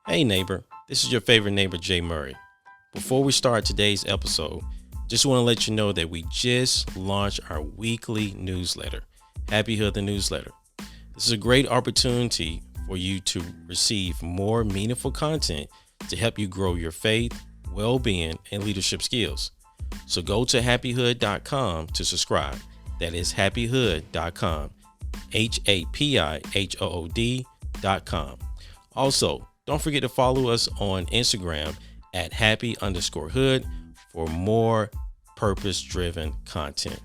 Hey neighbor, this is your favorite neighbor, Jay Murray. Before we start today's episode, just want to let you know that we just launched our weekly newsletter, Happy Hood the Newsletter. This is a great opportunity for you to receive more meaningful content to help you grow your faith, well-being, and leadership skills. So go to happyhood.com to subscribe. That is happyhood.com, HAPIHOOD.com. Also, don't forget to follow us on Instagram at happy_hood for more purpose-driven content.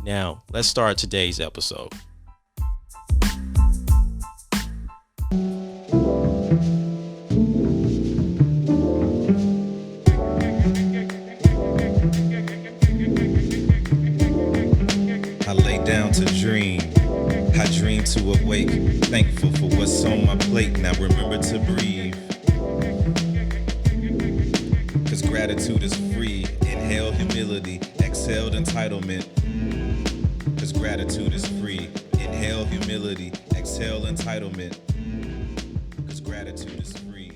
Now, let's start today's episode. I lay down to dream. I dream to awake. Thankful for what's on my plate. Now remember to breathe. Cause gratitude is free. Inhale humility. Exhale entitlement. Cause gratitude is free. Inhale humility. Exhale entitlement. Cause gratitude is free.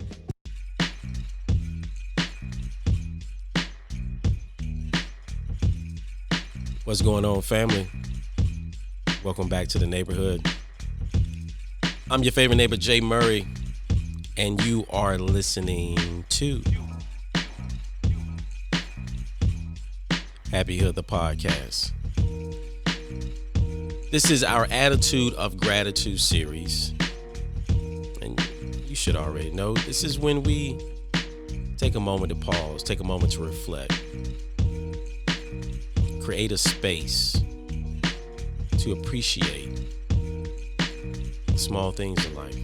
What's going on, family? Welcome back to the neighborhood. I'm your favorite neighbor, Jay Murray, and you are listening to Happy Hood, the podcast. This is our Attitude of Gratitude series, and you should already know this is when we take a moment to pause, take a moment to reflect, create a space to appreciate small things in life.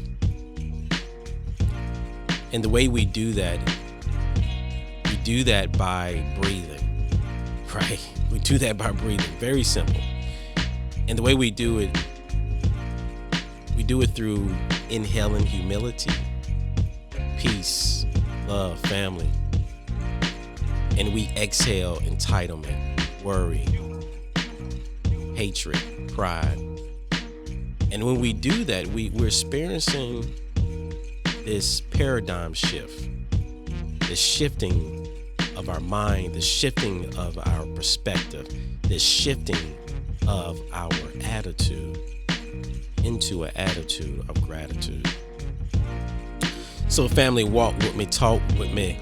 And the way we do that by breathing, right? We do that by breathing, very simple. And the way we do it through inhaling humility, peace, love, family. And we exhale entitlement, worry, hatred, pride. And when we do that, we're experiencing this paradigm shift, the shifting of our mind, the shifting of our perspective, the shifting of our attitude into an attitude of gratitude. So family, walk with me, talk with me.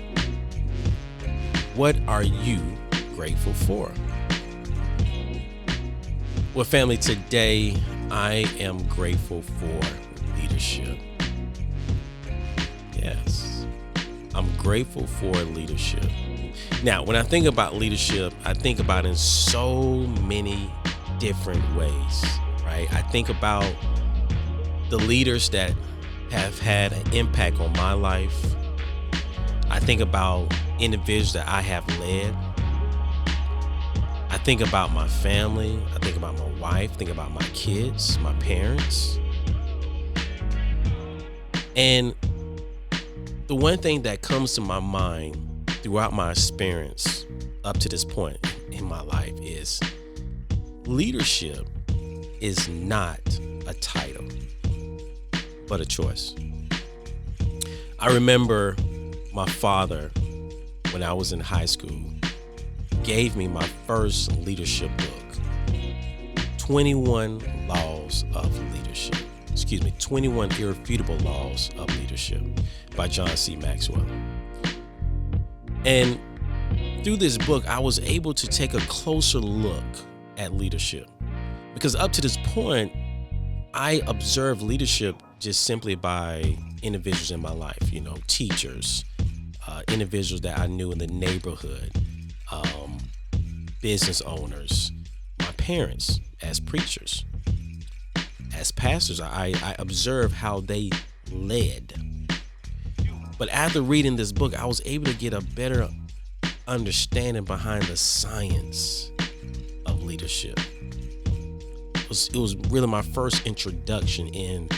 What are you grateful for? Well, family, today I am grateful for leadership. Yes, I'm grateful for leadership. Now, when I think about leadership, I think about it in so many different ways, right? I think about the leaders that have had an impact on my life. I think about individuals that I have led. I think about my family. I think about my wife. Think about my kids, my parents. And the one thing that comes to my mind throughout my experience up to this point in my life is leadership is not a title, but a choice. I remember my father, when I was in high school, gave me my first leadership book, 21 Laws of Leadership. 21 Irrefutable Laws of Leadership by John C. Maxwell. And through this book, I was able to take a closer look at leadership. Because up to this point, I observed leadership just simply by individuals in my life, teachers, individuals that I knew in the neighborhood, business owners, my parents as preachers, as pastors. I observed how they led. But after reading this book, I was able to get a better understanding behind the science of leadership. It was really my first introduction in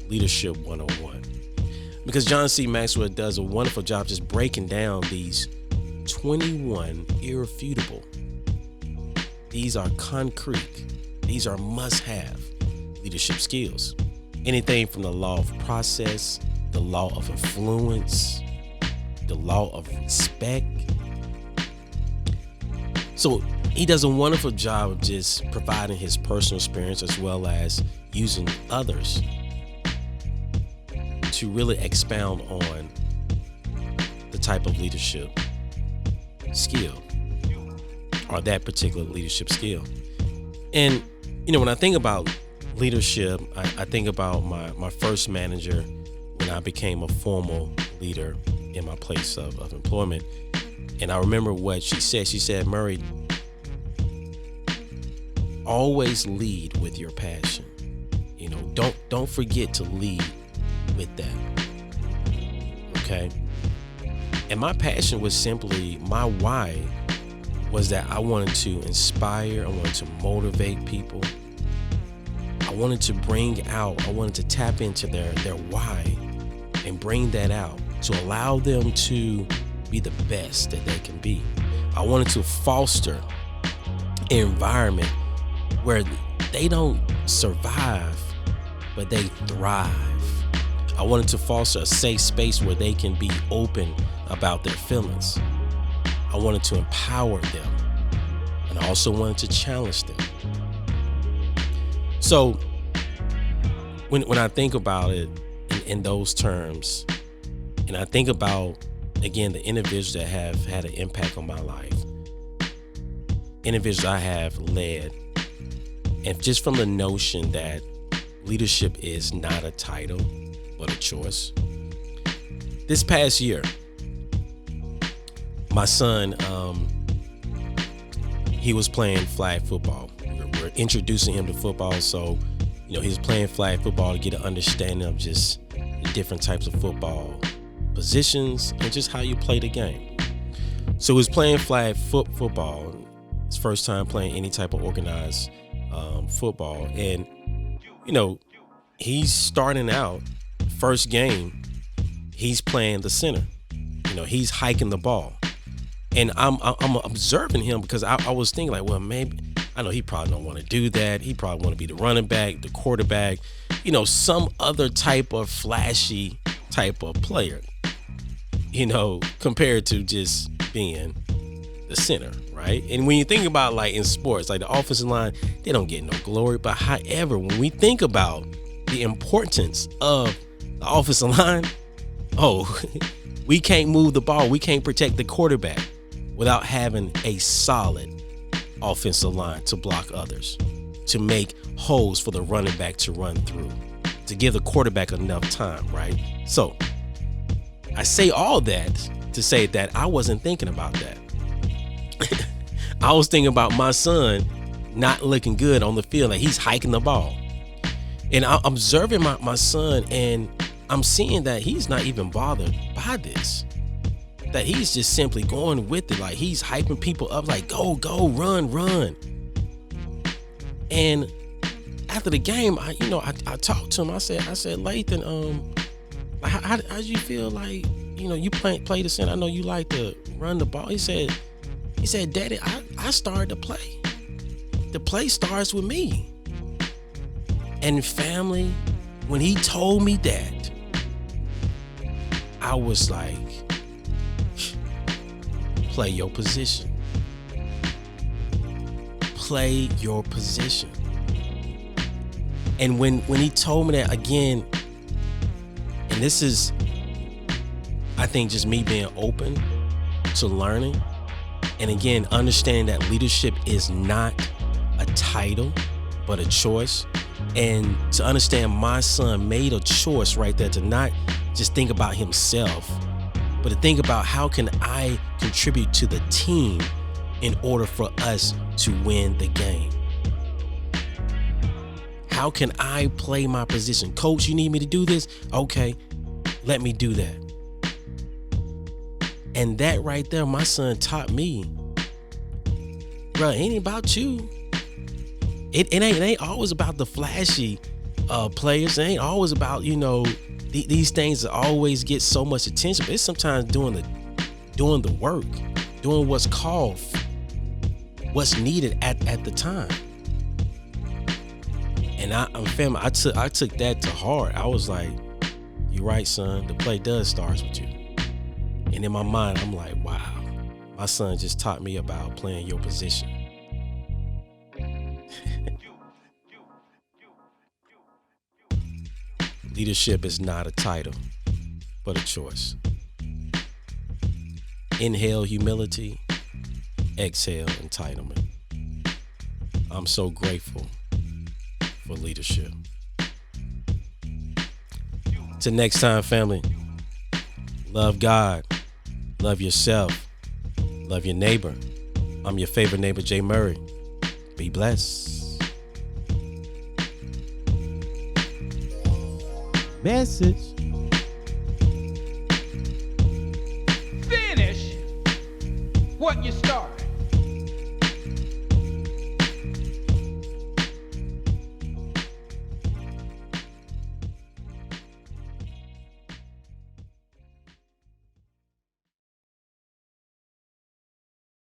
Leadership 101. Because John C. Maxwell does a wonderful job just breaking down these 21 irrefutable. These are concrete. These are must-have leadership skills. Anything from the law of process, the law of influence, the law of respect. So he does a wonderful job of just providing his personal experience as well as using others to really expound on the type of leadership skill or that particular leadership skill. And, when I think about leadership, I think about my first manager when I became a formal leader in my place of employment. And I remember what she said. She said, Murray, always lead with your passion. Don't forget to lead with that. Okay. And my passion was simply, my why was that I wanted to inspire, I wanted to motivate people. I wanted to I wanted to tap into their why and bring that out to allow them to be the best that they can be. I wanted to foster an environment where they don't survive, but they thrive. I wanted to foster a safe space where they can be open about their feelings. I wanted to empower them, and I also wanted to challenge them. So when I think about it in those terms, and I think about, again, the individuals that have had an impact on my life, individuals I have led, and just from the notion that leadership is not a title, but a choice. This past year, my son, he was playing flag football. We're introducing him to football, so he's playing flag football to get an understanding of just the different types of football positions and just how you play the game. So he was playing flag football. His first time playing any type of organized football, and he's starting out. First game, he's playing the center. He's hiking the ball. And I'm observing him because I was thinking like, well, maybe, I know he probably don't want to do that. He probably want to be the running back, the quarterback, some other type of flashy type of player, compared to just being the center, right? And when you think about like in sports, like the offensive line, they don't get no glory. But however, when we think about the importance of the offensive line, we can't move the ball. We can't protect the quarterback without having a solid offensive line to block others, to make holes for the running back to run through, to give the quarterback enough time, right? So I say all that to say that I wasn't thinking about that. I was thinking about my son not looking good on the field, like he's hiking the ball. And I'm observing my son, and I'm seeing that he's not even bothered by this. That he's just simply going with it. Like he's hyping people up like, go, run. And after the game, I talked to him. I said, Lathan, how do you feel like, you play the center? I know you like to run the ball. He said, Daddy, I started to play. The play starts with me. And family, when he told me that, I was like, play your position. Play your position. And when he told me that again, and this is, I think, just me being open to learning, and again, understanding that leadership is not a title, but a choice. And to understand my son made a choice right there to not just think about himself, but to think about how can I contribute to the team in order for us to win the game. How can I play my position? Coach, you need me to do this? Okay, let me do that. And that right there, my son taught me, bro, it ain't about you. It ain't always about the flashy players. It ain't always about, these things that always get so much attention. But it's sometimes doing the work, doing what's called, what's needed at the time. And I took that to heart. I was like, You're right, son. The play does start with you. And in my mind, I'm like, wow, my son just taught me about playing your position. Leadership is not a title, but a choice. Inhale humility, exhale entitlement. I'm so grateful for leadership. Till next time, family, love God, love yourself, love your neighbor. I'm your favorite neighbor, Jay Murray. Be blessed. Message. Finish what you start.